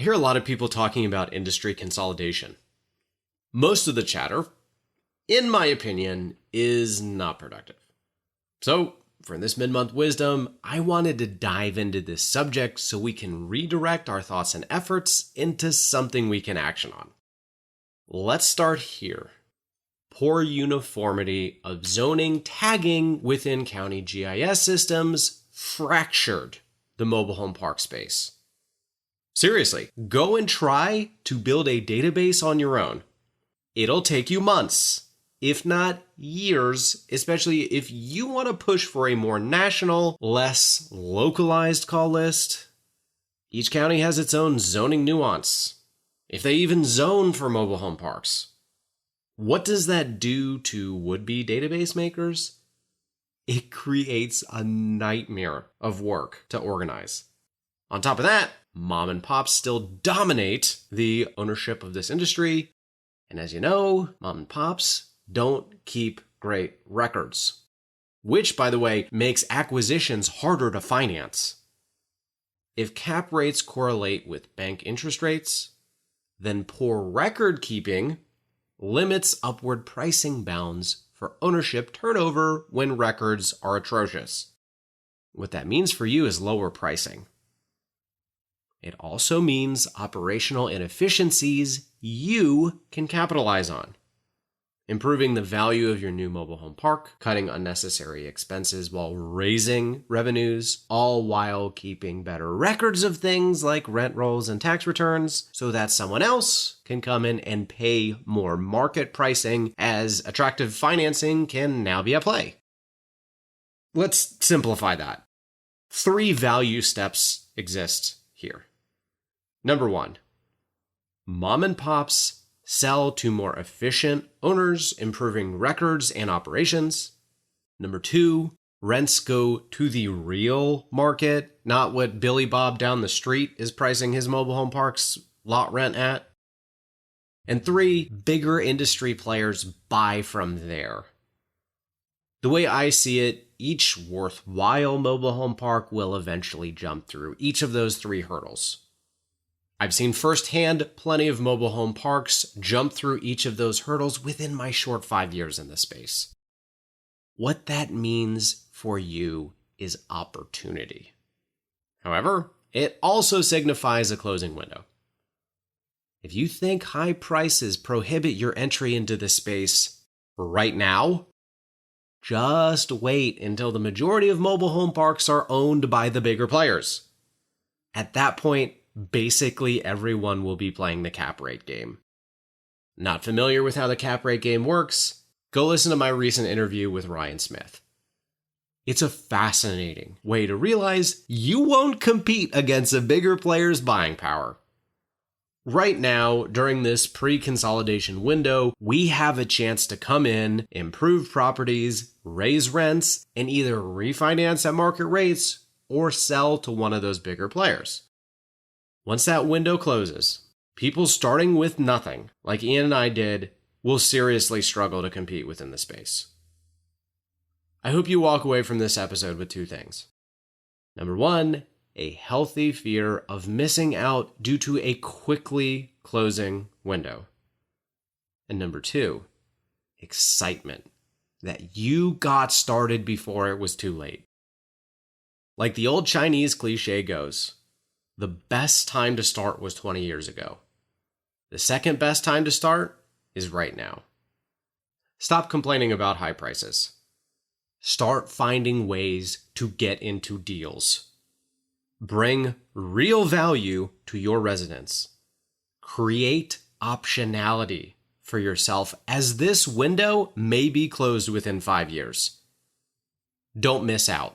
hear a lot of people talking about industry consolidation. Most of the chatter, in my opinion, is not productive. So, for this mid-month wisdom, I wanted to dive into this subject so we can redirect our thoughts and efforts into something we can action on. Let's start here. Poor uniformity of zoning tagging within county GIS systems fractured the mobile home park space. Seriously, go and try to build a database on your own. It'll take you months, if not years, especially if you want to push for a more national, less localized call list. Each county has its own zoning nuance, if they even zone for mobile home parks. What does that do to would-be database makers? It creates a nightmare of work to organize. On top of that, mom and pops still dominate the ownership of this industry. And as you know, mom and pops don't keep great records, which, by the way, makes acquisitions harder to finance. If cap rates correlate with bank interest rates, then poor record keeping limits upward pricing bounds for ownership turnover when records are atrocious. What that means for you is lower pricing. It also means operational inefficiencies you can capitalize on. Improving the value of your new mobile home park, cutting unnecessary expenses while raising revenues, all while keeping better records of things like rent rolls and tax returns so that someone else can come in and pay more market pricing as attractive financing can now be at play. Let's simplify that. 3 value steps exist here. Number 1, mom and pops sell to more efficient owners, improving records and operations. Number 2, rents go to the real market, not what Billy Bob down the street is pricing his mobile home park's lot rent at. And 3, bigger industry players buy from there. The way I see it, each worthwhile mobile home park will eventually jump through each of those 3 hurdles. I've seen firsthand plenty of mobile home parks jump through each of those hurdles within my short 5 years in this space. What that means for you is opportunity. However, it also signifies a closing window. If you think high prices prohibit your entry into this space right now, just wait until the majority of mobile home parks are owned by the bigger players. At that point, basically everyone will be playing the cap rate game. Not familiar with how the cap rate game works? Go listen to my recent interview with Ryan Smith. It's a fascinating way to realize you won't compete against a bigger player's buying power. Right now, during this pre-consolidation window, we have a chance to come in, improve properties, raise rents, and either refinance at market rates or sell to one of those bigger players. Once that window closes, people starting with nothing, like Ian and I did, will seriously struggle to compete within the space. I hope you walk away from this episode with 2 things. Number 1, a healthy fear of missing out due to a quickly closing window. And number 2, excitement that you got started before it was too late. Like the old Chinese cliche goes, the best time to start was 20 years ago. The second best time to start is right now. Stop complaining about high prices. Start finding ways to get into deals. Bring real value to your residents. Create optionality for yourself as this window may be closed within 5 years. Don't miss out.